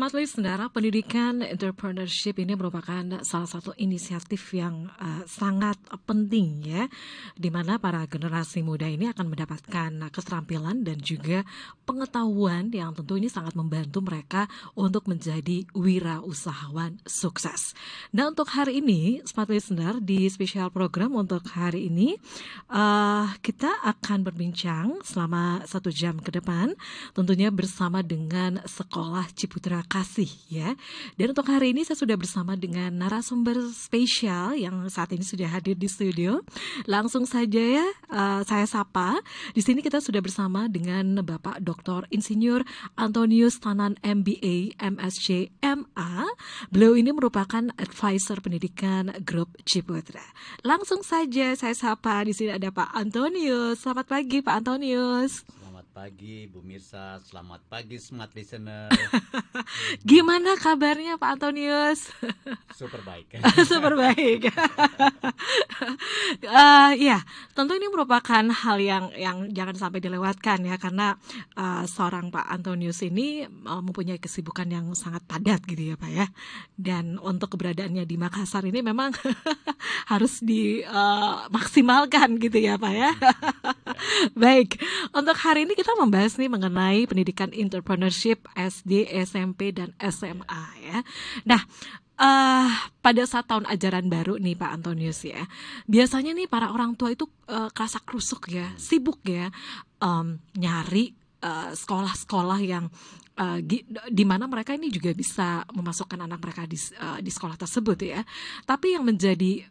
Mas listener, pendidikan entrepreneurship ini merupakan salah satu inisiatif yang sangat penting ya, di mana para generasi muda ini akan mendapatkan keterampilan dan juga pengetahuan yang tentu ini sangat membantu mereka untuk menjadi wirausahawan sukses. Nah untuk hari ini, Smart Listener, di spesial program untuk hari ini, kita akan berbincang selama 1 jam ke depan, tentunya bersama dengan Sekolah Ciputra Kasih ya. Dan untuk hari ini saya sudah bersama dengan narasumber spesial yang saat ini sudah hadir di studio. Langsung saja ya, saya sapa. Di sini kita sudah bersama dengan Bapak Dr. Insinyur Antonius Tanan MBA, MSc, MA. Beliau ini merupakan advisor pendidikan Grup Ciputra. Langsung saja saya sapa, di sini ada Pak Antonius. Selamat pagi Pak Antonius. Selamat pagi Bu Mirsa, selamat pagi Smart Listener. Gimana kabarnya Pak Antonius? Super baik. Super baik. Ya, tentu ini merupakan hal yang jangan sampai dilewatkan ya, karena seorang Pak Antonius ini mempunyai kesibukan yang sangat padat gitu ya Pak ya. Dan untuk keberadaannya di Makassar ini memang harus dimaksimalkan gitu ya Pak ya. Baik, untuk hari ini kita membahas nih mengenai pendidikan entrepreneurship SD, SMP, dan SMA ya. Nah, pada saat tahun ajaran baru nih Pak Antonius ya, biasanya nih para orang tua itu kerasa krusuk ya, sibuk ya, nyari sekolah-sekolah yang di mana mereka ini juga bisa memasukkan anak mereka di sekolah tersebut ya. Tapi yang menjadi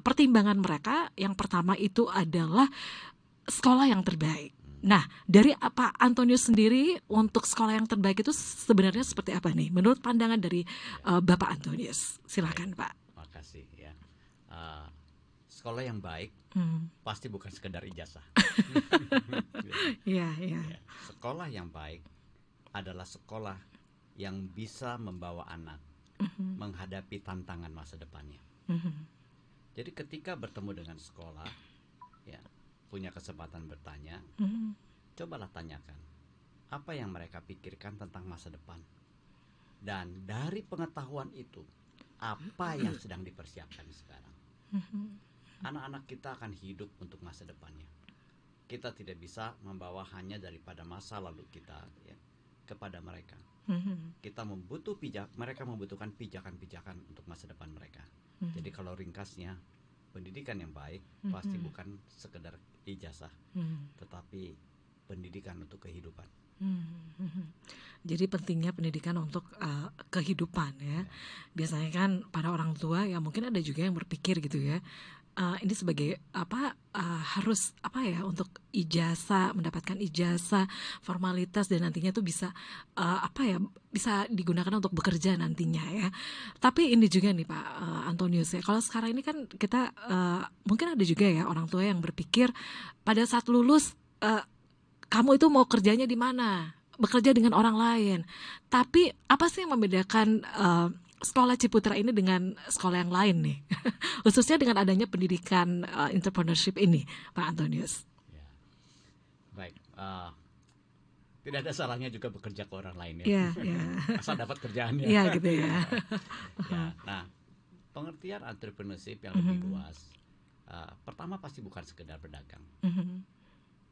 pertimbangan mereka yang pertama itu adalah sekolah yang terbaik. Nah, dari Pak Antonius sendiri untuk sekolah yang terbaik itu sebenarnya seperti apa nih? Menurut pandangan dari Bapak Antonius, silakan Pak. Makasih ya. Sekolah yang baik pasti bukan sekedar ijazah. Iya, iya. Ya, sekolah yang baik adalah sekolah yang bisa membawa anak menghadapi tantangan masa depannya. Jadi ketika bertemu dengan sekolah, ya, punya kesempatan bertanya, cobalah tanyakan apa yang mereka pikirkan tentang masa depan, dan dari pengetahuan itu apa yang sedang dipersiapkan sekarang. Anak-anak kita akan hidup untuk masa depannya. Kita tidak bisa membawa hanya daripada masa lalu kita ya, kepada mereka. Kita mereka membutuhkan pijakan-pijakan untuk masa depan mereka. Jadi kalau ringkasnya, pendidikan yang baik pasti bukan sekedar ijazah, tetapi pendidikan untuk kehidupan. Jadi pentingnya pendidikan untuk kehidupan ya. Biasanya kan para orang tua ya, mungkin ada juga yang berpikir gitu ya, ini sebagai harus untuk ijazah, mendapatkan ijazah, formalitas, dan nantinya tuh bisa bisa digunakan untuk bekerja nantinya ya. Tapi ini juga nih Pak Antonius ya, kalau sekarang ini kan kita mungkin ada juga ya orang tua yang berpikir pada saat lulus, kamu itu mau kerjanya di mana? Bekerja dengan orang lain. Tapi apa sih yang membedakan sekolah Ciputra ini dengan sekolah yang lain nih? Khususnya dengan adanya pendidikan entrepreneurship ini, Pak Antonius. Ya. Baik, tidak ada salahnya juga bekerja ke orang lain ya. Iya, iya. Asal dapat kerjaannya. Iya gitu ya. Ya, nah, pengertian entrepreneurship yang lebih luas, pertama pasti bukan sekedar berdagang,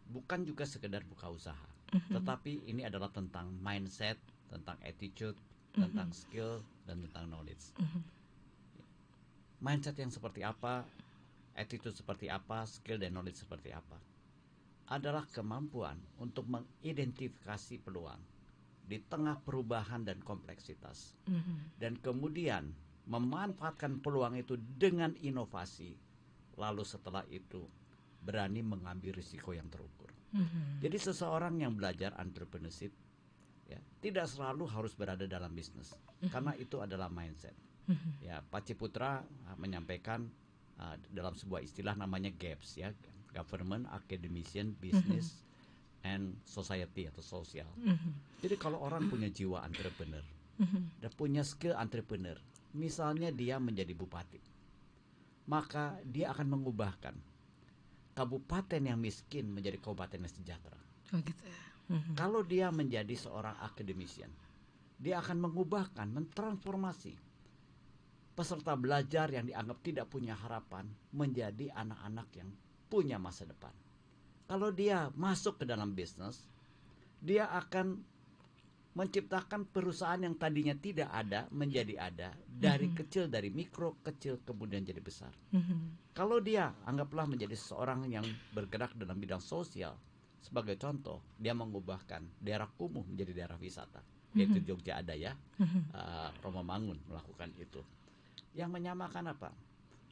bukan juga sekedar buka usaha, tetapi ini adalah tentang mindset, tentang attitude, tentang skill, dan tentang knowledge. Mindset yang seperti apa, attitude seperti apa, skill dan knowledge seperti apa, adalah kemampuan untuk mengidentifikasi peluang di tengah perubahan dan kompleksitas, dan kemudian memanfaatkan peluang itu dengan inovasi, lalu setelah itu berani mengambil risiko yang terukur. Jadi seseorang yang belajar entrepreneurship ya, tidak selalu harus berada dalam bisnis, karena itu adalah mindset. Ya, Pak Ciputra menyampaikan dalam sebuah istilah namanya GAPS ya, Government, Academician, Business, and Society atau sosial. Jadi kalau orang punya jiwa entrepreneur dan punya skill entrepreneur, misalnya dia menjadi bupati, maka dia akan mengubahkan kabupaten yang miskin menjadi kabupaten yang sejahtera. Oh gitu ya. Kalau dia menjadi seorang academician, Dia akan mengubahkan, mentransformasi peserta belajar yang dianggap tidak punya harapan menjadi anak-anak yang punya masa depan. Kalau dia masuk ke dalam bisnis, dia akan menciptakan perusahaan yang tadinya tidak ada menjadi ada, dari kecil, dari mikro kecil kemudian jadi besar. Kalau dia anggaplah menjadi seseorang yang bergerak dalam bidang sosial, sebagai contoh, dia mengubahkan daerah kumuh menjadi daerah wisata, yaitu Jogja ada ya, Romomangun melakukan itu. Yang menyamakan apa?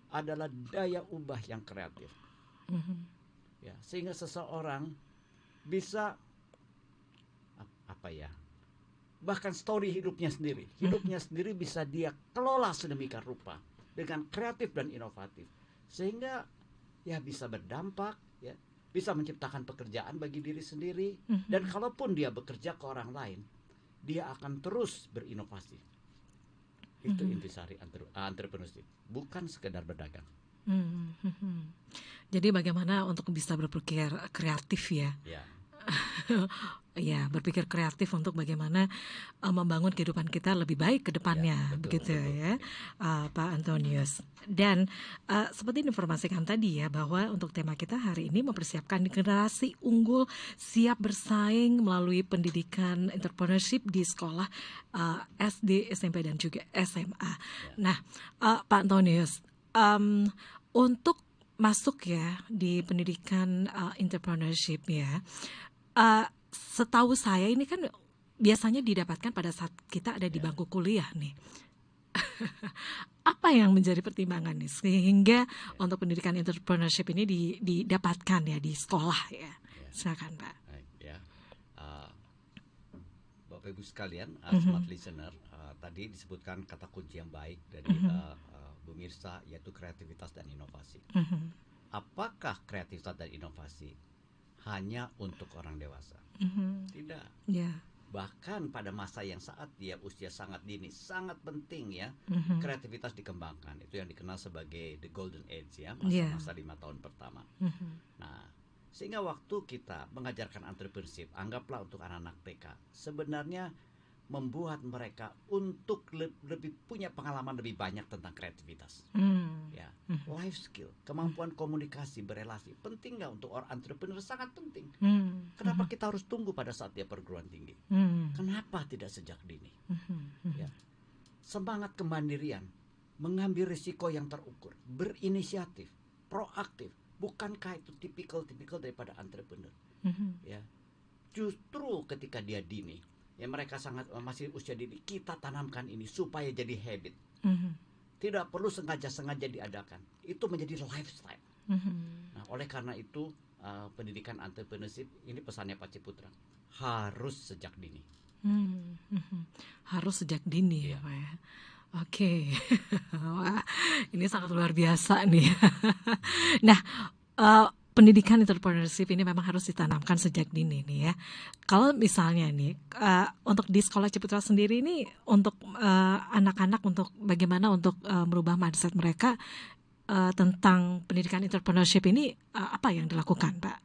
Adalah daya ubah yang kreatif. Ya, sehingga seseorang bisa bahkan story hidupnya sendiri bisa dia kelola sedemikian rupa dengan kreatif dan inovatif, sehingga ya bisa berdampak, ya bisa menciptakan pekerjaan bagi diri sendiri, dan kalaupun dia bekerja ke orang lain, dia akan terus berinovasi. Itu intisari entrepreneurship, bukan sekedar berdagang. Jadi bagaimana untuk bisa berpikir kreatif ya? Ya. Ya, berpikir kreatif untuk bagaimana membangun kehidupan kita lebih baik ke depannya, Ya, betul. ya, Pak Antonius. Dan seperti informasikan tadi ya, bahwa untuk tema kita hari ini mempersiapkan generasi unggul siap bersaing melalui pendidikan entrepreneurship di sekolah SD, SMP dan juga SMA. Nah, Pak Antonius, untuk masuk ya di pendidikan entrepreneurship ya, setahu saya ini kan biasanya didapatkan pada saat kita ada di bangku kuliah nih. Apa yang menjadi pertimbangan nih sehingga untuk pendidikan entrepreneurship ini didapatkan ya di sekolah ya? Silakan Pak. Ya, Bapak Ibu sekalian, smart listener, tadi disebutkan kata kunci yang baik dari Bu Mirsa, yaitu kreativitas dan inovasi. Apakah kreativitas dan inovasi hanya untuk orang dewasa? Tidak. Bahkan pada masa yang saat dia usia sangat dini, sangat penting ya, kreativitas dikembangkan. Itu yang dikenal sebagai the golden age ya, masa-masa 5 tahun pertama. Nah, sehingga waktu kita mengajarkan entrepreneurship, anggaplah untuk anak-anak TK, sebenarnya membuat mereka untuk lebih punya pengalaman lebih banyak tentang kreativitas. Ya, life skill, kemampuan komunikasi, berelasi, penting nggak untuk orang entrepreneur? Sangat penting. Kenapa kita harus tunggu pada saat dia perguruan tinggi? Kenapa tidak sejak dini? Ya, semangat kemandirian, mengambil risiko yang terukur, berinisiatif, proaktif, bukankah itu tipikal daripada entrepreneur? Ya, justru ketika dia dini, ya mereka masih usia dini, kita tanamkan ini supaya jadi habit. Tidak perlu sengaja diadakan. Itu menjadi lifestyle. Nah, oleh karena itu pendidikan entrepreneurship ini pesannya Pak Ciputra, harus sejak dini. Harus sejak dini ya Pak ya. Oke. Wah, ini sangat luar biasa nih. Nah, pendidikan entrepreneurship ini memang harus ditanamkan sejak dini nih ya. Kalau misalnya nih untuk di sekolah Ciputra sendiri ini untuk anak-anak untuk bagaimana untuk merubah mindset mereka tentang pendidikan entrepreneurship ini apa yang dilakukan Pak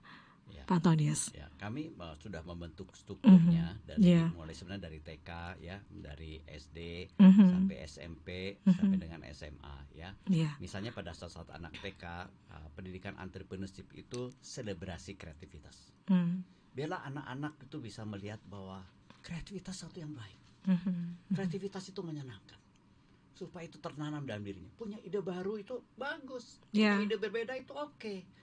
Antonius? Ya, kami sudah membentuk strukturnya dari mulai sebenarnya dari TK ya, dari SD sampai SMP sampai dengan SMA ya. Misalnya pada saat anak TK, pendidikan entrepreneurship itu selebrasi kreativitas. Biarlah anak-anak itu bisa melihat bahwa kreativitas satu yang baik. Kreativitas itu menyenangkan. Supaya itu tertanam dalam dirinya. Punya ide baru itu bagus. Punya ide berbeda itu oke.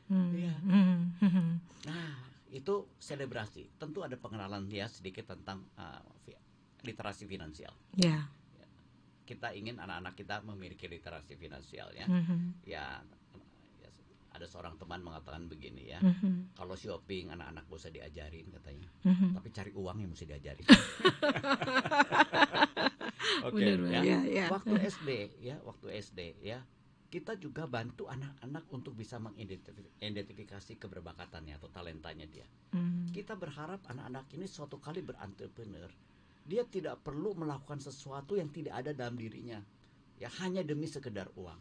Nah, itu selebrasi. Tentu ada pengenalan ya sedikit tentang literasi finansial. Kita ingin anak-anak kita memiliki literasi finansial ya. Ya, ada seorang teman mengatakan begini ya. Kalau shopping anak-anak gak usah diajarin katanya. Tapi cari uang yang mesti diajarin. Oke, ya. Waktu SD ya, kita juga bantu anak-anak untuk bisa mengidentifikasi keberbakatannya atau talentanya dia. Kita berharap anak-anak ini suatu kali berentrepreneur, dia tidak perlu melakukan sesuatu yang tidak ada dalam dirinya, ya hanya demi sekedar uang.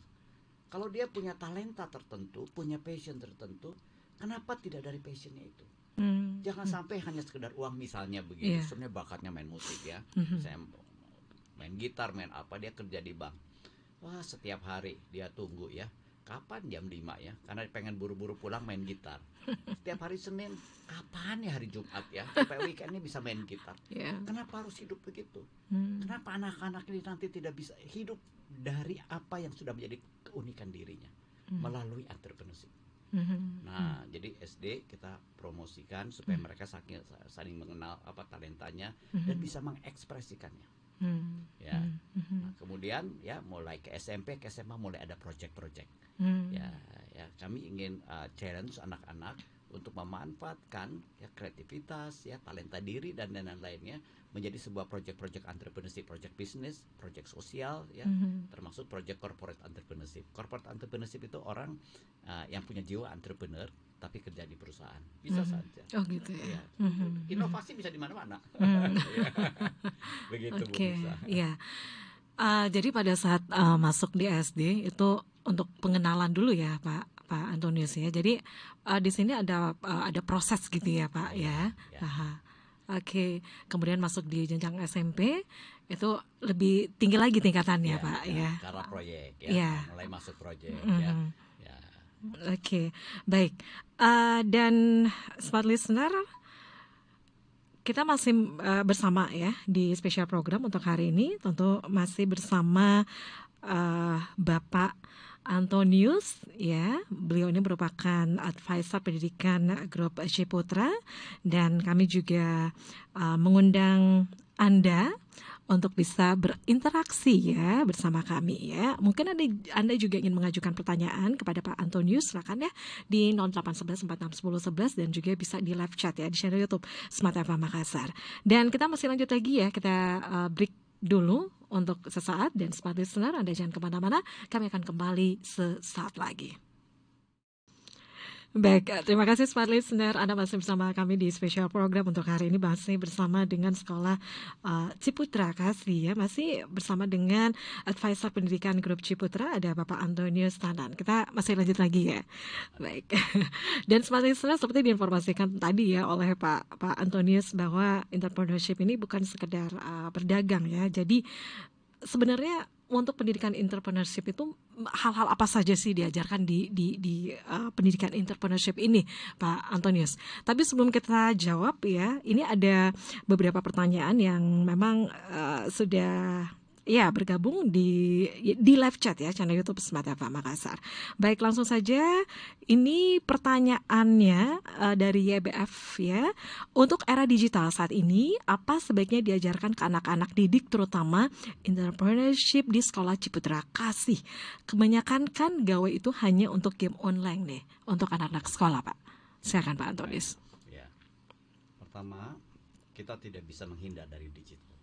Kalau dia punya talenta tertentu, punya passion tertentu, kenapa tidak dari passionnya itu? Jangan sampai hanya sekedar uang misalnya begini. Sebenarnya bakatnya main musik ya. Saya main gitar, main apa, dia kerja di bank. Wah, setiap hari dia tunggu ya, kapan jam 5 ya, karena pengen buru-buru pulang main gitar. Setiap hari Senin, kapan ya hari Jumat ya, supaya weekend ini bisa main gitar. Ya. Kenapa harus hidup begitu? Hmm. Kenapa anak-anak ini nanti tidak bisa hidup dari apa yang sudah menjadi keunikan dirinya melalui entrepreneurship? Nah, jadi SD kita promosikan supaya mereka saling mengenal apa talentanya dan bisa mengekspresikannya. Ya. Nah, kemudian ya mulai ke SMP, ke SMA mulai ada project-project. Ya, kami ingin challenge anak-anak untuk memanfaatkan ya kreativitas, ya talenta diri dan lain-lainnya menjadi sebuah project-project entrepreneurship, project bisnis, project sosial, ya termasuk project corporate entrepreneurship. Corporate entrepreneurship itu orang yang punya jiwa entrepreneur tapi kerja di perusahaan, bisa saja. Oh gitu ya. Inovasi bisa di mana-mana. Begitu Bu Oke, Nisa. iya. Jadi pada saat masuk di SD itu untuk pengenalan dulu ya Pak Antonius ya. Jadi di sini ada proses gitu ya Pak ya. Aha. Oke, kemudian masuk di jenjang SMP itu lebih tinggi lagi tingkatannya Pak ya. Karena proyek ya, Iya. mulai masuk proyek ya. Oke, baik. Dan smart listener, kita masih bersama ya di spesial program untuk hari ini. Tentu masih bersama Bapak Antonius ya. Beliau ini merupakan advisor pendidikan grup Ciputra, dan kami juga mengundang Anda untuk bisa berinteraksi ya bersama kami ya. Mungkin Anda juga ingin mengajukan pertanyaan kepada Pak Antonius, silakan ya di 0811 461011 dan juga bisa di live chat ya di channel YouTube Smart FM Makassar. Dan kita masih lanjut lagi ya, kita break dulu untuk sesaat, dan Smart Listener Anda jangan kemana-mana, kami akan kembali sesaat lagi. Baik, terima kasih Smart Listener, Anda masih bersama kami di spesial program untuk hari ini, masih bersama dengan Sekolah Ciputra Kasih ya, masih bersama dengan advisor pendidikan grup Ciputra, ada Bapak Antonius Tanan. Kita masih lanjut lagi ya. Baik. Dan Smart Listener, seperti diinformasikan tadi ya oleh Pak Antonius bahwa entrepreneurship ini bukan sekedar berdagang ya. Jadi sebenarnya untuk pendidikan entrepreneurship itu hal-hal apa saja sih diajarkan di pendidikan entrepreneurship ini, Pak Antonius? Tapi sebelum kita jawab ya, ini ada beberapa pertanyaan yang memang sudah ya bergabung di live chat ya channel YouTube Smart FM Makassar. Baik, langsung saja. Ini pertanyaannya dari YBF ya. Untuk era digital saat ini, apa sebaiknya diajarkan ke anak-anak didik terutama entrepreneurship di Sekolah Ciputra Kasih? Kebanyakan kan gawe itu hanya untuk game online nih untuk anak-anak sekolah, Pak. Silakan Pak Antonius. Ya. Pertama, kita tidak bisa menghindar dari digital.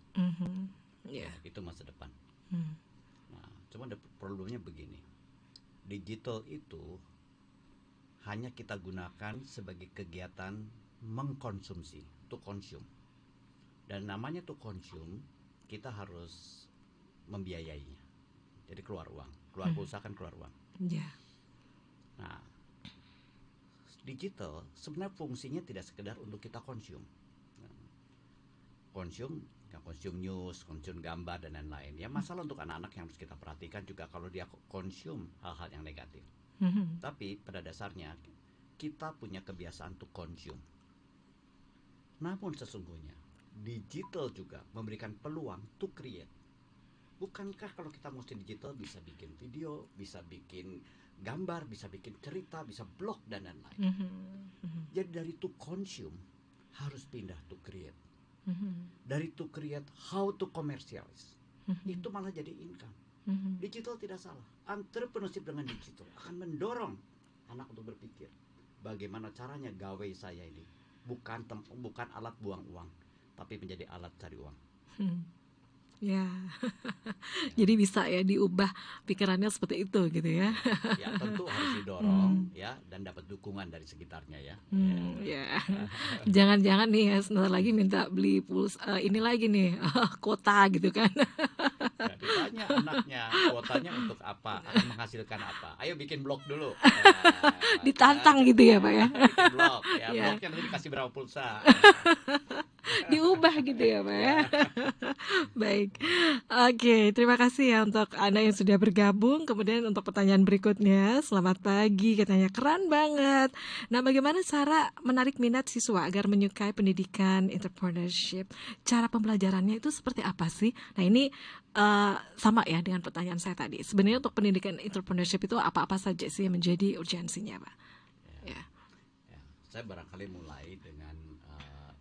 Yeah. Itu masa depan. Nah, cuma problemnya begini, digital itu hanya kita gunakan sebagai kegiatan mengkonsumsi, to consume. Dan namanya to consume, kita harus membiayainya. Jadi keluar uang, keluar pulsa kan keluar uang. Yeah. Nah, digital sebenarnya fungsinya tidak sekedar untuk kita konsum. Konsum news, konsum gambar dan lain-lain. Ya, masalah untuk anak-anak yang harus kita perhatikan juga kalau dia konsum hal-hal yang negatif. Tapi pada dasarnya kita punya kebiasaan untuk konsum. Namun sesungguhnya digital juga memberikan peluang to create. Bukankah kalau kita mesti digital bisa bikin video, bisa bikin gambar, bisa bikin cerita, bisa blog dan lain-lain. Jadi dari to consume harus pindah to create. Dari to create, how to commercialize. Itu malah jadi income. Digital tidak salah. Entrepreneurship dengan digital akan mendorong anak untuk berpikir bagaimana caranya gawe saya ini bukan alat buang uang, tapi menjadi alat cari uang. Ya, jadi bisa ya diubah pikirannya seperti itu gitu ya. Ya tentu harus didorong ya, dan dapat dukungan dari sekitarnya ya. Ya, jangan-jangan nih ya sebentar lagi minta beli pulsa ini lagi nih kuota gitu kan. Ya, ditanya anaknya kuotanya untuk apa, akan menghasilkan apa. Ayo bikin blog dulu. Ditantang gitu ya Pak ya. Bikin blog ya, Ya. blognya nanti dikasih berapa pulsa. diubah gitu ya Pak ya. Baik, oke, terima kasih ya untuk Anda yang sudah bergabung. Kemudian untuk pertanyaan berikutnya, selamat pagi, katanya keren banget. Nah, bagaimana cara menarik minat siswa agar menyukai pendidikan entrepreneurship? Cara pembelajarannya itu seperti apa sih? Nah, ini sama ya dengan pertanyaan saya tadi. Sebenarnya untuk pendidikan entrepreneurship itu apa-apa saja sih yang menjadi urgensinya, Pak? Ya, Ya. ya. Saya barangkali mulai dengan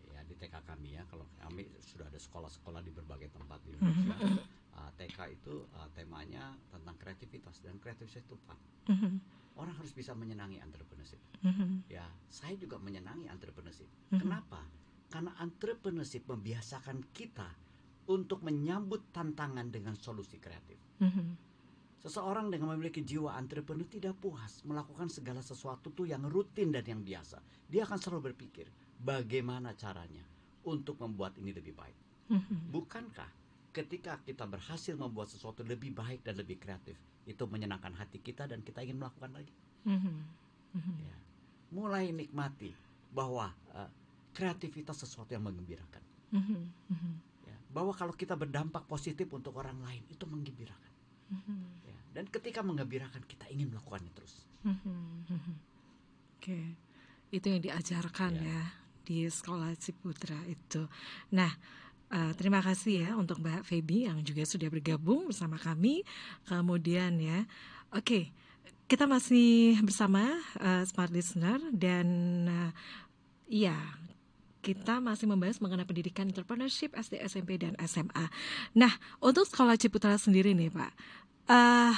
ya di TK kami ya. Kalau kami sudah ada sekolah-sekolah di berbagai tempat di Indonesia. TK itu temanya tentang kreativitas, dan kreativitas itu fun. Orang harus bisa menyenangi entrepreneurship. Ya, saya juga menyenangi entrepreneurship. Kenapa? Karena entrepreneurship membiasakan kita untuk menyambut tantangan dengan solusi kreatif. Seseorang dengan memiliki jiwa entrepreneur tidak puas melakukan segala sesuatu tuh yang rutin dan yang biasa. Dia akan selalu berpikir bagaimana caranya untuk membuat ini lebih baik. Bukankah ketika kita berhasil membuat sesuatu lebih baik dan lebih kreatif, itu menyenangkan hati kita dan kita ingin melakukan lagi? Ya. Mulai nikmati bahwa kreativitas sesuatu yang menggembirakan. Ya. Bahwa kalau kita berdampak positif untuk orang lain, itu menggembirakan. Ya. Dan ketika menggembirakan, kita ingin melakukannya terus. Oke, itu yang diajarkan Ya. ya di sekolah Ciputra itu. Nah, terima kasih ya untuk Mbak Feby yang juga sudah bergabung bersama kami. Kemudian ya, oke, kita masih bersama Smart Listener dan iya, kita masih membahas mengenai pendidikan entrepreneurship SD, SMP, dan SMA. Nah, untuk sekolah Ciputra sendiri nih Pak,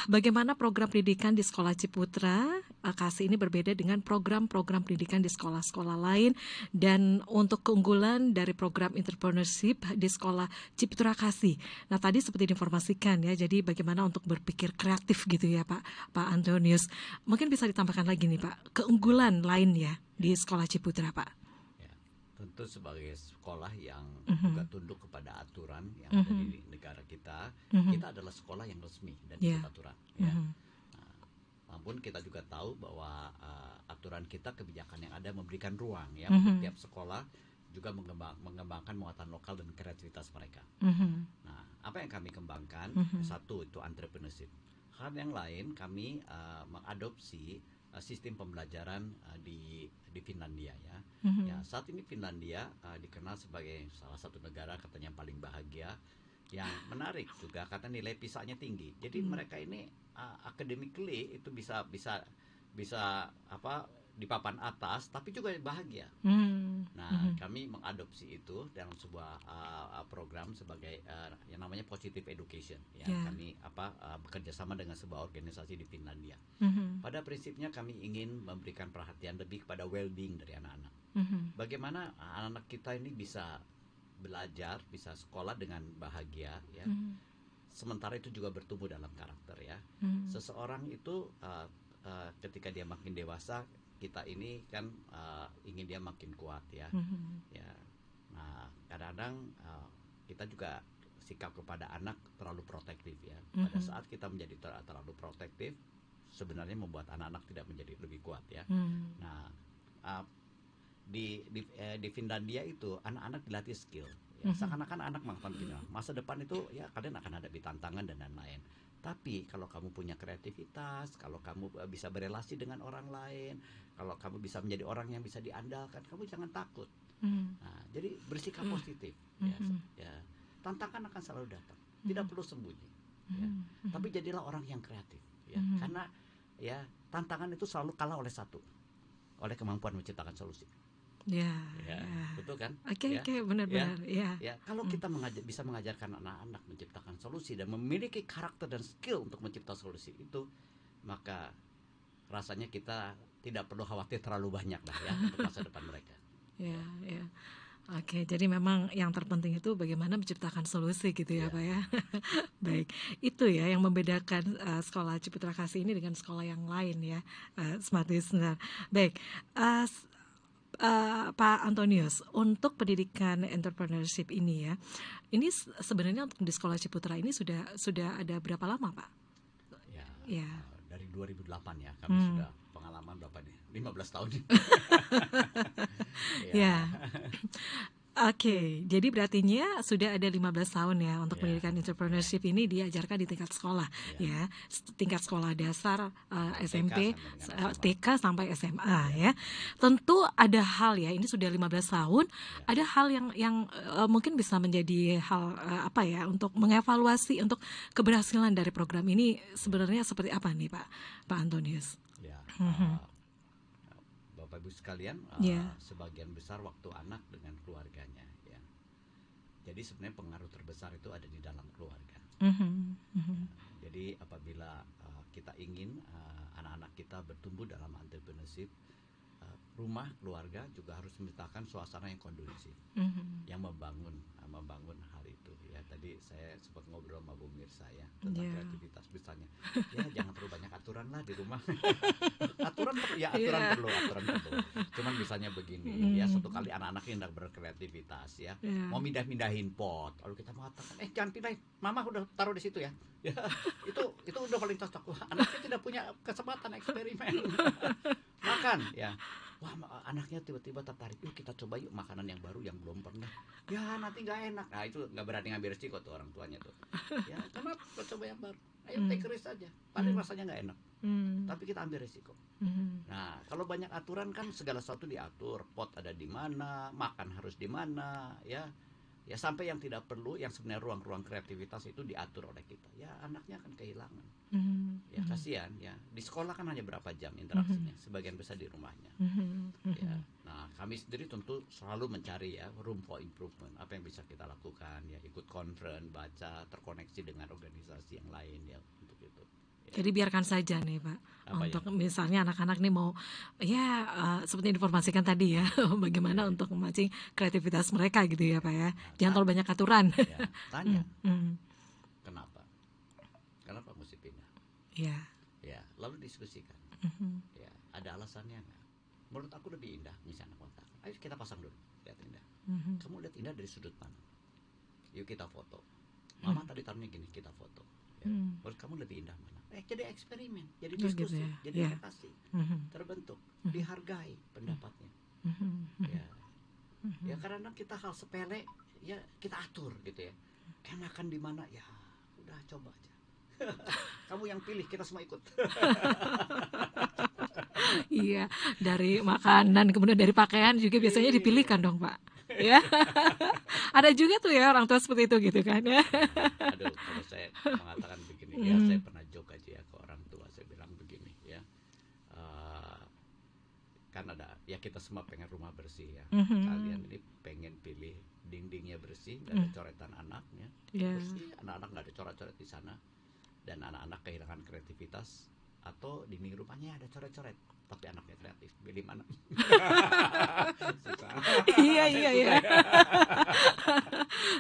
bagaimana program pendidikan di sekolah Ciputra Kasih ini berbeda dengan program-program pendidikan di sekolah-sekolah lain, dan untuk keunggulan dari program entrepreneurship di sekolah Ciputra Kasih. Nah, tadi seperti diinformasikan ya, jadi bagaimana untuk berpikir kreatif gitu ya Pak Antonius. Mungkin bisa ditambahkan lagi nih Pak, keunggulan lain ya di sekolah Ciputra Pak. Ya, tentu sebagai sekolah yang juga tunduk kepada aturan yang ada di negara kita, kita adalah sekolah yang resmi dan ikut aturan. Ya. Namun kita juga tahu bahwa aturan kita, kebijakan yang ada memberikan ruang ya untuk tiap sekolah juga mengembangkan muatan lokal dan kreativitas mereka. Nah, apa yang kami kembangkan? Satu itu entrepreneurship. Hal yang lain, kami mengadopsi sistem pembelajaran di Finlandia ya. Ya, saat ini Finlandia dikenal sebagai salah satu negara katanya paling bahagia. Yang menarik juga karena nilai PISA-nya tinggi. Jadi mereka ini academically itu bisa apa di papan atas, tapi juga bahagia. Nah, kami mengadopsi itu dalam sebuah program sebagai yang namanya Positive Education. Ya, kami bekerja sama dengan sebuah organisasi di Finlandia. Pada prinsipnya kami ingin memberikan perhatian lebih kepada well-being dari anak-anak. Bagaimana anak-anak kita ini bisa belajar, bisa sekolah dengan bahagia, ya. Sementara itu juga bertumbuh dalam karakter, ya. Seseorang itu ketika dia makin dewasa, kita ini kan ingin dia makin kuat, ya. Ya. Nah, kadang-kadang kita juga sikap kepada anak terlalu protektif, ya. Pada saat kita menjadi terlalu protektif, sebenarnya membuat anak-anak tidak menjadi lebih kuat, ya. Nah, di Finlandia itu anak-anak dilatih skill, ya, seakan-akan anak masa depan itu ya kalian akan hadapi tantangan dan lain-lain. Tapi kalau kamu punya kreativitas, kalau kamu bisa berelasi dengan orang lain, kalau kamu bisa menjadi orang yang bisa diandalkan, kamu jangan takut. Nah, jadi bersikap positif, ya. Tantangan akan selalu datang, tidak perlu sembunyi, ya. Tapi jadilah orang yang kreatif, ya. Karena ya tantangan itu selalu kalah oleh satu, oleh kemampuan menciptakan solusi. Ya, betul kan? Oke, benar-benar. Ya, kalau kita bisa mengajarkan anak-anak menciptakan solusi dan memiliki karakter dan skill untuk menciptakan solusi itu, maka rasanya kita tidak perlu khawatir terlalu banyak lah ya untuk masa depan mereka. Ya. Oke, jadi memang yang terpenting itu bagaimana menciptakan solusi gitu ya, Pak ya. Baik, itu ya yang membedakan sekolah Ciputra Kasih ini dengan sekolah yang lain ya, Smart Listener. Baik, Pak Antonius, untuk pendidikan entrepreneurship ini ya, ini sebenarnya untuk di sekolah Ciputra ini sudah ada berapa lama, Pak? Ya. Dari 2008 ya, kami sudah pengalaman berapa nih? 15 tahun. Ya. Oke, jadi berartinya sudah ada 15 tahun ya untuk Ya, pendidikan ya, entrepreneurship ini diajarkan di tingkat sekolah ya. ya, tingkat sekolah dasar, TK SMP, sampai dengan SMA. TK sampai SMA Ya, ya. Tentu ada hal ya, ini sudah 15 tahun, ya, ada hal yang mungkin bisa menjadi hal apa ya untuk mengevaluasi untuk keberhasilan dari program ini ya, sebenarnya seperti apa nih Pak Pak Antonius? ya. Mhm. Bapak Ibu sekalian, Ya. sebagian besar waktu anak dengan keluarganya, ya. Jadi sebenarnya pengaruh terbesar itu ada di dalam keluarga. Mhm, Ya. mhm, Jadi apabila kita ingin anak-anak kita bertumbuh dalam entrepreneurship, rumah keluarga juga harus menciptakan suasana yang kondusif, mhm. yang membangun hal itu. Ya, tadi saya sempat ngobrol sama Bu Mirsa ya tentang Ya. kreativitas, misalnya ya jangan terlalu banyak aturan lah di rumah. aturan perlu ya, Iya. aturan perlu, cuman misalnya begini ya, satu Mhm. kali anak-anak yang hendak berkreativitas ya, Ya. mau mindahin pot, lalu kita mengatakan jangan pindahin, mama udah taruh di situ ya. Ya, itu udah paling cocok. Wah, anaknya tidak punya kesempatan eksperimen. Makan ya, wah anaknya tiba-tiba tertarik, yuk kita coba yuk makanan yang baru yang belum pernah. Ya nanti nggak enak, nah itu nggak berani ngambil resiko tuh orang tuanya tuh. Ya kenapa kita coba yang baru, ayo Hmm. take risk aja, paling Hmm. rasanya nggak enak Hmm. tapi kita ambil resiko. Hmm. Nah kalau banyak aturan kan segala sesuatu diatur, pot ada di mana, makan harus di mana, ya. Ya sampai yang tidak perlu, yang sebenarnya ruang-ruang kreativitas itu diatur oleh kita, ya anaknya akan kehilangan. Hmm. Ya kasihan ya, di sekolah kan hanya berapa jam Hmm. interaksinya, sebagian besar di rumahnya. Hmm. Ya, Hmm. nah kami sendiri tentu selalu mencari ya room for improvement, apa yang bisa kita lakukan ya, ikut conference, baca, terkoneksi dengan organisasi yang lain ya untuk itu. Ya, Jadi biarkan saja nih Pak, apa ya? untuk misalnya anak-anak nih mau ya seperti informasikan tadi ya, Ya, bagaimana ya, untuk memancing kreativitas mereka gitu ya ya. Pak ya. Nah, Jangan terlalu banyak aturan. ya tanya Hmm. Hmm. kenapa? Kenapa mesti pindah? Ya. Ya, lalu diskusikan. Mhm. Ya, ada alasannya nggak? Menurut aku lebih indah, misalnya kotak. Ayo kita pasang dulu, lihat indah. Mhm. Kamu lihat indah dari sudut mana? Yuk kita foto. Mama Hmm. tadi taruhnya gini, kita foto. Ya. Hmm. Menurut kamu lebih indah mana? Jadi eksperimen, jadi Oh gitu diskusi, ya. jadi Ya. relasi, Mhm. terbentuk, Mhm. dihargai pendapatnya. Mhm. Ya, ya Mhm. karena kita hal sepele, ya kita atur gitu ya. Enakan di mana? Ya, udah coba aja. Kamu yang pilih, kita semua ikut. Iya, dari makanan kemudian dari pakaian juga biasanya Iya. dipilihkan dong, Pak. Ya. Ada juga tuh ya orang tua seperti itu gitu kan ya. Ya, aduh, kalau saya mengatakan begini, ya saya Mhm. pernah joke aja ya ke orang tua, saya bilang begini ya, eh, kan ada ya kita semua pengen rumah bersih ya, kalian Mhm. ini pengen pilih dindingnya bersih, nggak ada Mhm. coretan anaknya, ya Ya. bersih, anak-anak nggak ada coret-coret di sana, dan anak-anak kehilangan kreativitas, atau dinding rumahnya ada coret-coret tapi anaknya kreatif, pilih mana? Susah. Iya Saya iya susah ya. ya.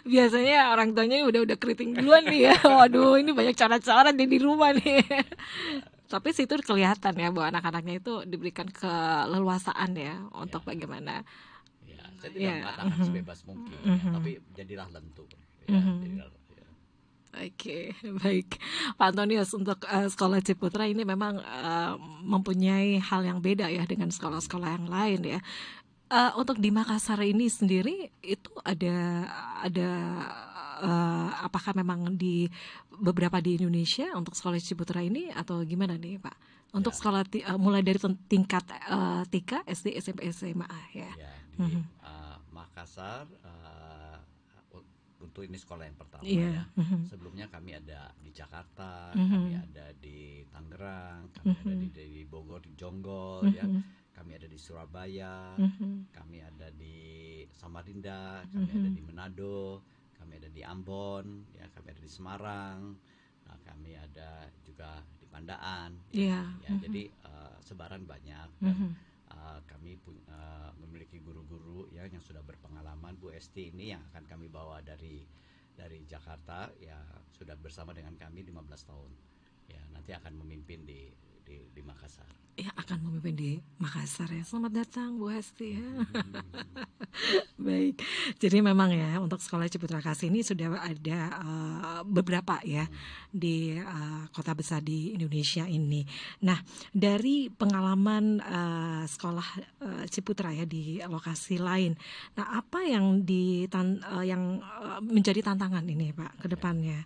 Biasanya orang tuanya udah keriting duluan nih ya. Waduh, ini banyak coret-coret nih di rumah nih. Ya, Tapi situ kelihatan ya bahwa anak-anaknya itu diberikan keleluasaan ya ya, untuk bagaimana ya. Saya tidak ya. mengatakan Mhm. sebebas mungkin ya, Mhm. tapi jadilah lentur ya, Mhm. jadilah ya. Oke, baik. Pak Antonius, untuk Sekolah Ciputra ini memang mempunyai hal yang beda ya dengan Hmm. sekolah-sekolah yang lain ya. Untuk di Makassar ini sendiri itu ada apakah memang di beberapa di Indonesia untuk Sekolah Ciputra ini atau gimana nih, Pak? Untuk Ya, sekolah mulai dari tingkat TK, SD, SMP, SMA ya. ya di Mhm. Makassar, untuk ini sekolah yang pertama Iya. ya. Mhm. Sebelumnya kami ada di Jakarta, kami Mhm. ada di Tangerang, kami ada Mhm. di Bogor, di Jonggol ya. Mhm. Kami ada di Surabaya, Mhm. kami ada di Samarinda, kami ada Mhm. di Manado, kami ada di Ambon, ya kami ada di Semarang, nah, kami ada juga di Pandaan, ya, Iya. ya Mhm. jadi sebaran banyak, dan Mhm. kami memiliki guru-guru ya yang sudah berpengalaman. Bu Esti ini yang akan kami bawa dari Jakarta ya, sudah bersama dengan kami 15 tahun. Ya, nanti akan memimpin di di Makassar. yang akan memimpin di Makassar ya. Selamat datang Bu Hesti ya. Baik, jadi memang ya untuk Sekolah Ciputra Kasih ini sudah ada beberapa ya di kota besar di Indonesia ini. Nah, dari pengalaman sekolah Ciputra ya di lokasi lain, nah apa yang menjadi tantangan ini Pak ke depannya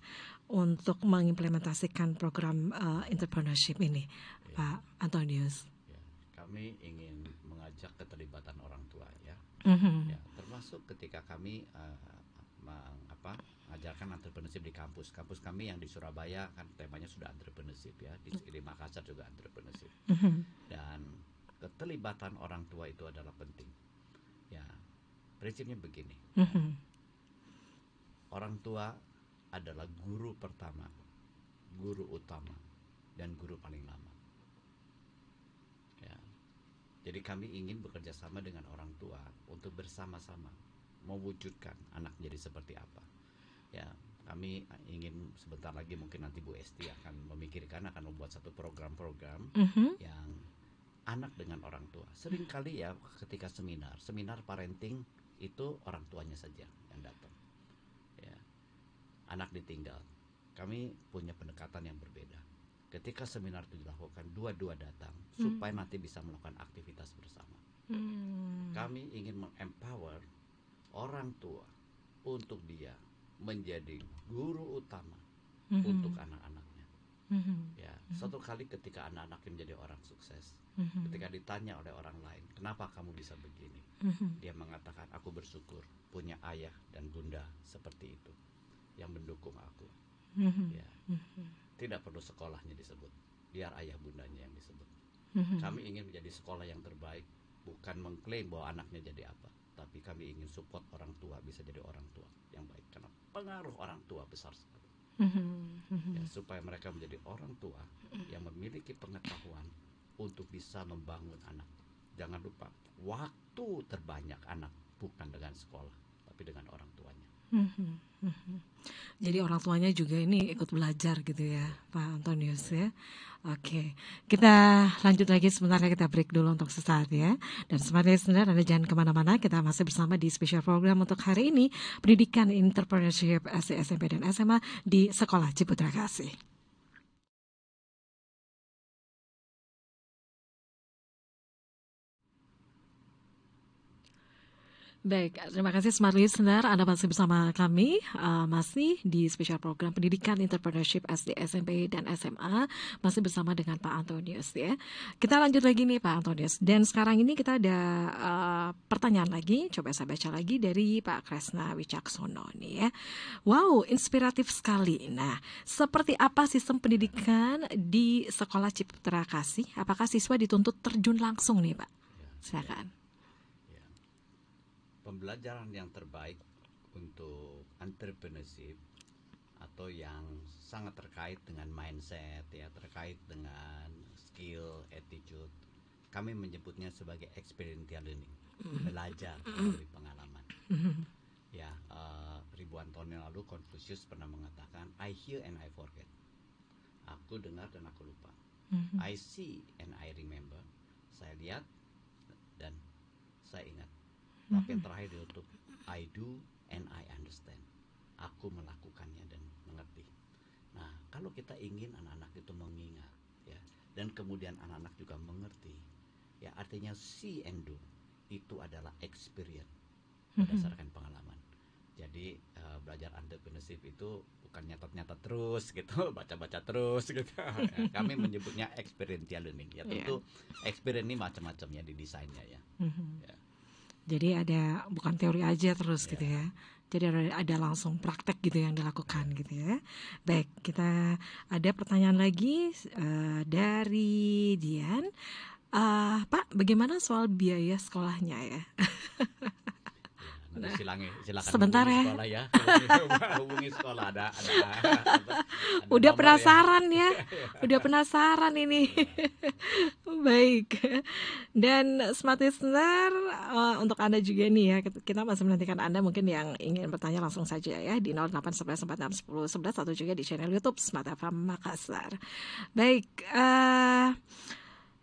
untuk mengimplementasikan program entrepreneurship ini, Pak Antonius? Ya, kami ingin mengajak keterlibatan orang tua ya. Ya, termasuk ketika kami mengajarkan entrepreneurship di kampus. Kampus kami yang di Surabaya kan temanya sudah entrepreneurship ya. Di Makassar juga entrepreneurship. Dan keterlibatan orang tua itu adalah penting. Ya, prinsipnya begini. Orang tua adalah guru pertama, guru utama, dan guru paling lama. Ya. Jadi kami ingin bekerja sama dengan orang tua untuk bersama-sama mewujudkan anak jadi seperti apa. Ya, kami ingin sebentar lagi mungkin nanti Bu Esti akan memikirkan akan membuat satu program-program yang anak dengan orang tua. Seringkali ya ketika seminar parenting itu orang tuanya saja yang datang. Ya. Anak ditinggal. Kami punya pendekatan yang berbeda. Ketika seminar itu dilakukan, dua-dua datang supaya nanti bisa melakukan aktivitas bersama. Kami ingin mengempower orang tua untuk dia menjadi guru utama untuk anak-anaknya. Ya, satu kali ketika anak-anaknya menjadi orang sukses, ketika ditanya oleh orang lain, kenapa kamu bisa begini? Dia mengatakan, aku bersyukur punya ayah dan bunda seperti itu yang mendukung aku. Ya, tidak perlu sekolahnya disebut, biar ayah bundanya yang disebut. Kami ingin menjadi sekolah yang terbaik, bukan mengklaim bahwa anaknya jadi apa, tapi kami ingin support orang tua bisa jadi orang tua yang baik, karena pengaruh orang tua besar sekali. Ya, supaya mereka menjadi orang tua yang memiliki pengetahuan untuk bisa membangun anak. Jangan lupa, waktu terbanyak anak bukan dengan sekolah, tapi dengan orang tuanya. Jadi orang tuanya juga ini ikut belajar gitu ya, Pak Antonius ya. Oke, kita lanjut lagi sebentar ya, kita break dulu untuk sesaat ya. Dan sebenarnya Anda jangan kemana-mana, kita masih bersama di special program untuk hari ini, Pendidikan Entrepreneurship SD, SMP, dan SMA di Sekolah Ciputra Kasih. Baik, terima kasih Smart Listener. Anda masih bersama kami, masih di spesial program Pendidikan Entrepreneurship SD, SMP, dan SMA, masih bersama dengan Pak Antonius ya. Kita lanjut lagi nih Pak Antonius. Dan sekarang ini kita ada pertanyaan lagi, coba saya baca lagi dari Pak Kresna Wicaksono nih ya. Wow, inspiratif sekali. Nah, seperti apa sistem pendidikan di Sekolah Ciputra Kasih? Apakah siswa dituntut terjun langsung nih Pak? Silakan. Pembelajaran yang terbaik untuk entrepreneurship atau yang sangat terkait dengan mindset ya, terkait dengan skill, attitude, kami menyebutnya sebagai experiential learning, belajar melalui pengalaman. Ya, ribuan tahun yang lalu Confucius pernah mengatakan, I hear and I forget. Aku dengar dan aku lupa. I see and I remember. Saya lihat dan saya ingat. Tapi yang terakhir ditutup, I do and I understand. Aku melakukannya dan mengerti. Nah, kalau kita ingin anak-anak itu mengingat, ya, dan kemudian anak-anak juga mengerti, ya artinya see and do itu adalah experience berdasarkan pengalaman. Jadi belajar entrepreneurship itu bukan nyatat-nyatat terus gitu, baca-baca terus gitu. Ya, kami menyebutnya experiential learning. Ya tentu experience ini macam-macam ya di desainnya ya. Ya. Jadi ada bukan teori aja terus gitu ya. Jadi ada langsung praktek gitu yang dilakukan gitu ya. Baik, kita ada pertanyaan lagi dari Dian. Pak, bagaimana soal biaya sekolahnya ya? Silakan sebentar hubungi ya. Sekolah ya. Hubungi sekolah ada Ada Udah nomor ya. penasaran ya, udah penasaran ini. Ya. Baik. Dan smart listener, untuk Anda juga nih ya, kita masih menantikan Anda mungkin yang ingin bertanya langsung saja ya di 0811 atau juga di channel YouTube Smart FM Makassar. Baik,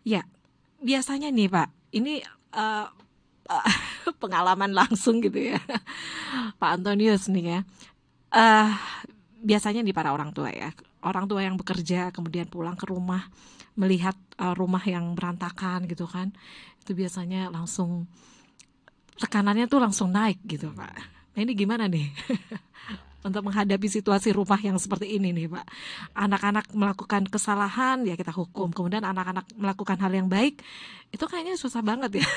ya biasanya nih Pak, ini eh, pengalaman langsung gitu ya, Pak Antonius nih ya. eh Biasanya di para orang tua ya, orang tua yang bekerja kemudian pulang ke rumah melihat rumah yang berantakan gitu kan, itu biasanya langsung tekanannya tuh langsung naik gitu Pak. Hmm, Nah ini gimana nih ya, untuk ya, menghadapi situasi rumah yang seperti ini nih Pak? ya. Anak-anak melakukan kesalahan ya kita hukum, kemudian anak-anak melakukan hal yang baik itu kayaknya susah banget ya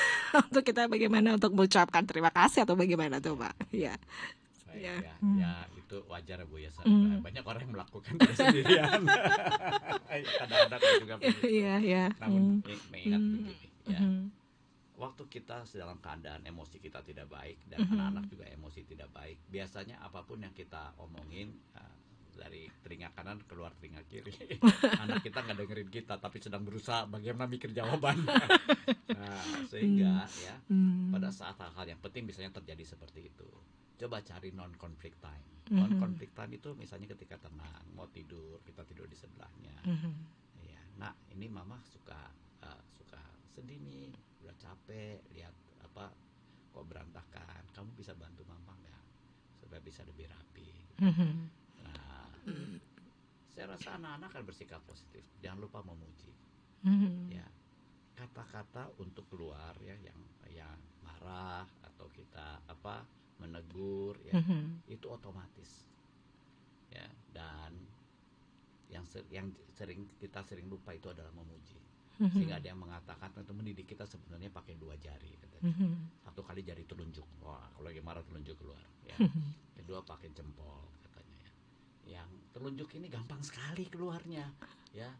untuk kita bagaimana untuk mengucapkan terima kasih atau bagaimana tuh Ya. Pak? Ya, Baik ya, ya, ya itu wajar Bu ya. Hmm. Banyak orang yang melakukan tidak sendirian. Kadang-kadang saya juga begitu. Iya, ya, Namun mengingat hmm, begini ya, mhm, waktu kita dalam keadaan emosi kita tidak baik dan anak-anak mhm, juga emosi tidak baik, biasanya apapun yang kita omongin dari telinga kanan keluar telinga kiri. Anak kita nggak dengerin kita, tapi sedang berusaha bagaimana mikir jawabannya. Nah, hmm, sehingga ya pada hmm, saat hal-hal yang penting misalnya terjadi seperti itu, coba cari non conflict time. Non mhm, conflict time itu misalnya ketika tenang mau tidur, kita tidur di sebelahnya. mhm, Ya, nak ini mama suka sedih nih, udah capek lihat apa kok berantakan. Kamu bisa bantu mama nggak supaya bisa lebih rapi? Gitu. mhm, Nah, saya rasa anak-anak akan bersikap positif. Jangan lupa memuji. mhm, Ya, kata-kata untuk keluar ya yang marah atau kita menegur ya mhm, itu otomatis ya. Dan yang sering lupa itu adalah memuji, sehingga mhm, ada yang mengatakan untuk mendidik kita sebenarnya pakai 2 jari katanya. mhm, Satu kali jari telunjuk, wah kalau lagi marah telunjuk keluar ya. mhm, Kedua pakai jempol katanya ya. Yang telunjuk ini gampang sekali keluarnya ya.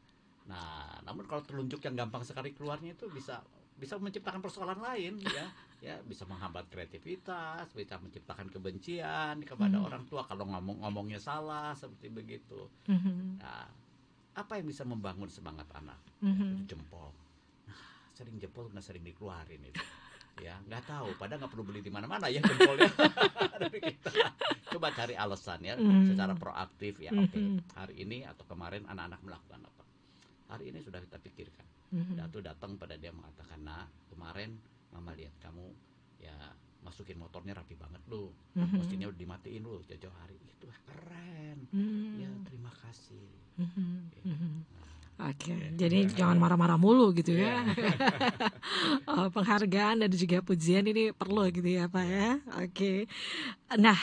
Nah, namun kalau telunjuk yang gampang sekali keluarnya itu bisa bisa menciptakan persoalan lain ya. Ya, bisa menghambat kreativitas, bisa menciptakan kebencian kepada mhm, orang tua kalau ngomongnya salah seperti begitu. mhm, Nah, apa yang bisa membangun semangat anak? Ya, itu mhm. jempol. Sering jempol nggak sering dikeluarin itu. Ya, nggak tahu. Padahal nggak perlu beli di mana-mana ya jempolnya. Tapi kita coba cari alasan ya secara Mhm, proaktif ya. Oke, mhm, hari ini atau kemarin anak-anak melakukan apa? Hari ini sudah kita pikirkan. mhm, Datu datang pada dia mengatakan, nah kemarin mama lihat kamu ya masukin motornya rapi banget lu, mhm, mesinnya udah dimatiin lu jauh-jauh hari. Itu keren. Ya mhm, terima kasih. mhm, Ya. mhm. Nah, Oke, ya. jadi jangan marah-marah mulu gitu ya. Ya. Penghargaan dan juga pujian ini perlu gitu ya Pak Ya. ya. Oke. Nah,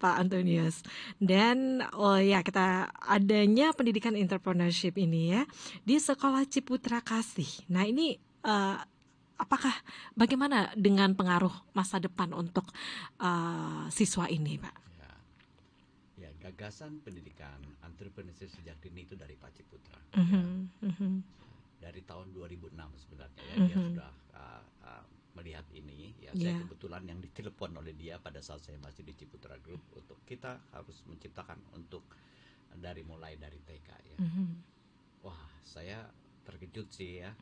Pak Antonius, dan oh ya kita adanya pendidikan entrepreneurship ini ya di Sekolah Ciputra Kasih. Nah ini apakah bagaimana dengan pengaruh masa depan untuk siswa ini, Pak? Ya. Ya, gagasan pendidikan entrepreneurship sejak dini itu dari Pak Ciputra. Ya, Mhm, mhm, dari tahun 2006 sebenarnya ya dia mhm, sudah melihat ini ya. Saya ya, kebetulan yang ditelepon oleh dia pada saat saya masih di Ciputra Group untuk kita harus menciptakan untuk dari mulai dari TK ya. mhm, Wah, saya terkejut sih ya.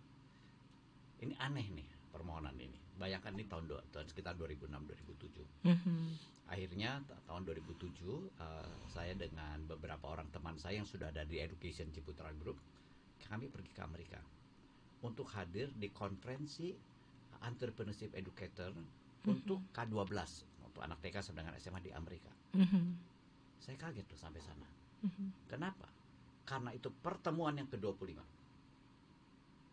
Ini aneh nih permohonan ini. Bayangkan ini tahun sekitar 2006 2007. mhm, Akhirnya tahun 2007 saya dengan beberapa orang teman saya yang sudah ada di Education Ciputra Group, kami pergi ke Amerika untuk hadir di konferensi Entrepreneurship Educator untuk mhm, K12 untuk anak TK sampai dengan SMA di Amerika. mhm, Saya kaget tuh sampai sana. mhm, Kenapa? Karena itu pertemuan yang ke-25.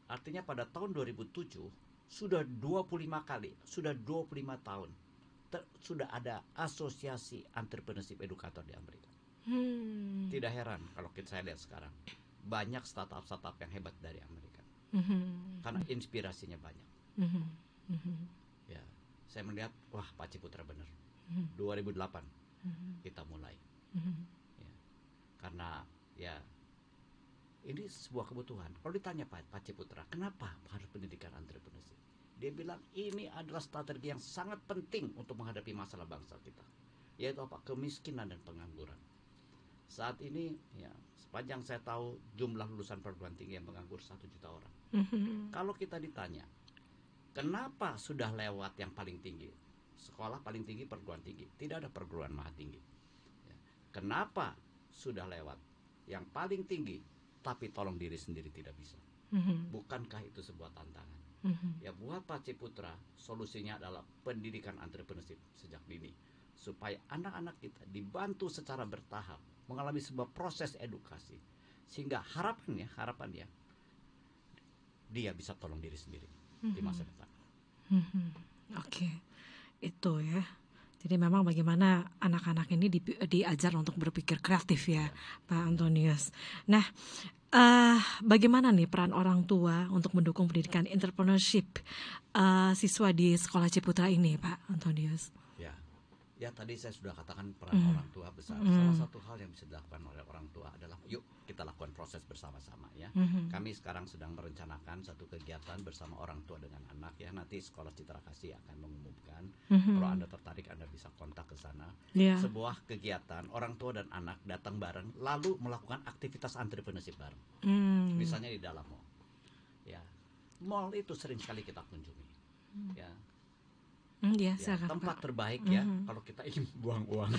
Artinya pada tahun 2007 sudah 25 kali, sudah 25 tahun sudah ada asosiasi entrepreneurship educator di Amerika. hmm, Tidak heran kalau saya lihat sekarang banyak startup-startup yang hebat dari Amerika karena mhm, inspirasinya banyak. mhm, mhm, Ya, saya melihat wah Pak Ciputra benar. mhm, 2008 mhm, kita mulai. mhm, Ya, karena ya ini sebuah kebutuhan. Kalau ditanya Pak Ciputra, kenapa harus pendidikan entrepreneurship? Dia bilang ini adalah strategi yang sangat penting untuk menghadapi masalah bangsa kita, yaitu apa? Kemiskinan dan pengangguran. Saat ini ya sepanjang saya tahu jumlah lulusan perguruan tinggi yang menganggur 1 juta orang. Kalau kita ditanya, kenapa sudah lewat yang paling tinggi? Sekolah paling tinggi perguruan tinggi, tidak ada perguruan maha tinggi. Ya. Kenapa sudah lewat yang paling tinggi, tapi tolong diri sendiri tidak bisa? Bukankah itu sebuah tantangan? Ya buat Pak Ciputra, solusinya adalah pendidikan entrepreneurship sejak dini, supaya anak-anak kita dibantu secara bertahap mengalami sebuah proses edukasi, sehingga harapannya dia bisa tolong diri sendiri di masa depan. Oke, itu ya. Jadi memang bagaimana anak-anak ini diajar untuk berpikir kreatif ya, Pak Antonius. Nah, bagaimana nih peran orang tua untuk mendukung pendidikan entrepreneurship siswa di Sekolah Ciputra ini, Pak Antonius? Ya tadi saya sudah katakan peran orang tua besar. Salah satu hal yang bisa dilakukan oleh orang tua adalah yuk kita lakukan proses bersama-sama ya. Kami sekarang sedang merencanakan satu kegiatan bersama orang tua dengan anak ya. Nanti Sekolah Citra Kasih akan mengumumkan. Kalau Anda tertarik Anda bisa kontak ke sana. Sebuah kegiatan orang tua dan anak datang bareng lalu melakukan aktivitas entrepreneurship bareng. Misalnya di dalam mall. Ya. Mall itu sering sekali kita kunjungi. Ya. Tempat terbaik ya kalau kita ingin buang uang.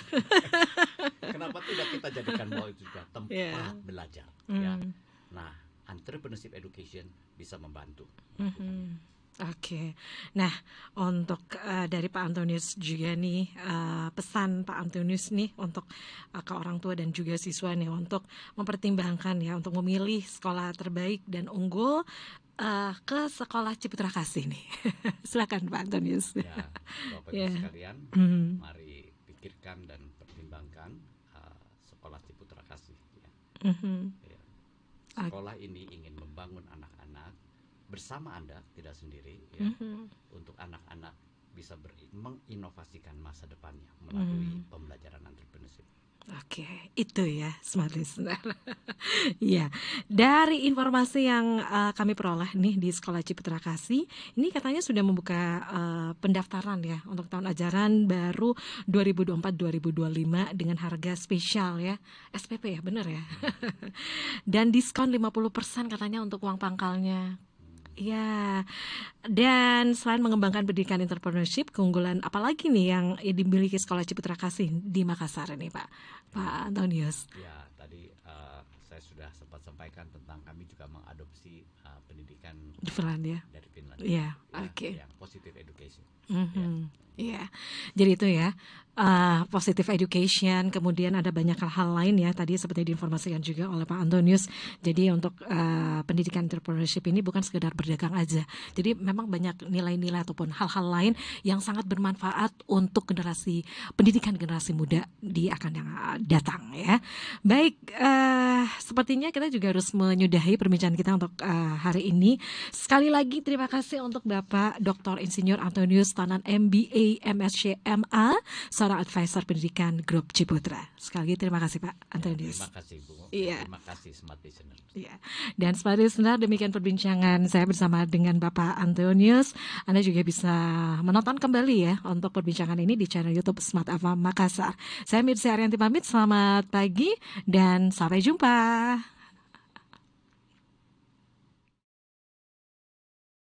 Kenapa tidak kita jadikan mall itu juga tempat belajar ya. Nah, entrepreneurship education bisa membantu. Oke. Nah, untuk dari Pak Antonius juga nih, pesan Pak Antonius nih untuk ke orang tua dan juga siswa nih untuk mempertimbangkan ya untuk memilih sekolah terbaik dan unggul ke Sekolah Ciputra Kasih nih. Silakan Pak Antonius. Ya, Bapak Ibu sekalian, mari pikirkan dan pertimbangkan Sekolah Ciputra Kasih. Ya. Sekolah ini ingin membangun anak-anak bersama Anda, tidak sendiri, ya, untuk anak-anak bisa menginovasikan masa depannya melalui pembelajaran entrepreneurship. Oke, itu ya smart listener. Iya, dari informasi yang kami peroleh nih di Sekolah Ciputra Kasih, ini katanya sudah membuka pendaftaran ya untuk tahun ajaran baru 2024-2025 dengan harga spesial ya, SPP ya, benar ya. Dan diskon 50% katanya untuk uang pangkalnya. Ya, dan selain mengembangkan pendidikan entrepreneurship, keunggulan apalagi nih yang dimiliki Sekolah Ciputra Kasih di Makassar ini, Pak Antonius? Ya, tadi saya sudah sempat sampaikan tentang kami juga mengadopsi pendidikan di Finlandia. Dari Finlandia. Iya, oke. Yang positive education. Iya, jadi itu ya, positive education, kemudian ada banyak hal-hal lain ya, tadi seperti diinformasikan juga oleh Pak Antonius. Jadi untuk pendidikan entrepreneurship ini bukan sekedar berdagang aja, jadi memang banyak nilai-nilai ataupun hal-hal lain yang sangat bermanfaat untuk pendidikan generasi muda di akan yang datang ya. Baik, sepertinya kita juga harus menyudahi perbincangan kita untuk hari ini. Sekali lagi terima kasih untuk Bapak Dr. Insinyur Antonius Tanan MBA MSc MA, seorang advisor pendidikan Grup Ciputra. Sekali lagi terima kasih Pak Antonius. Terima kasih Bu. Iya. Terima kasih Smart Listener. Iya. Dan Smart Listener, demikian perbincangan saya bersama dengan Bapak Antonius. Anda juga bisa menonton kembali ya untuk perbincangan ini di channel YouTube Smart FM Makassar. Saya Mirza Arianti pamit, selamat pagi dan sampai jumpa.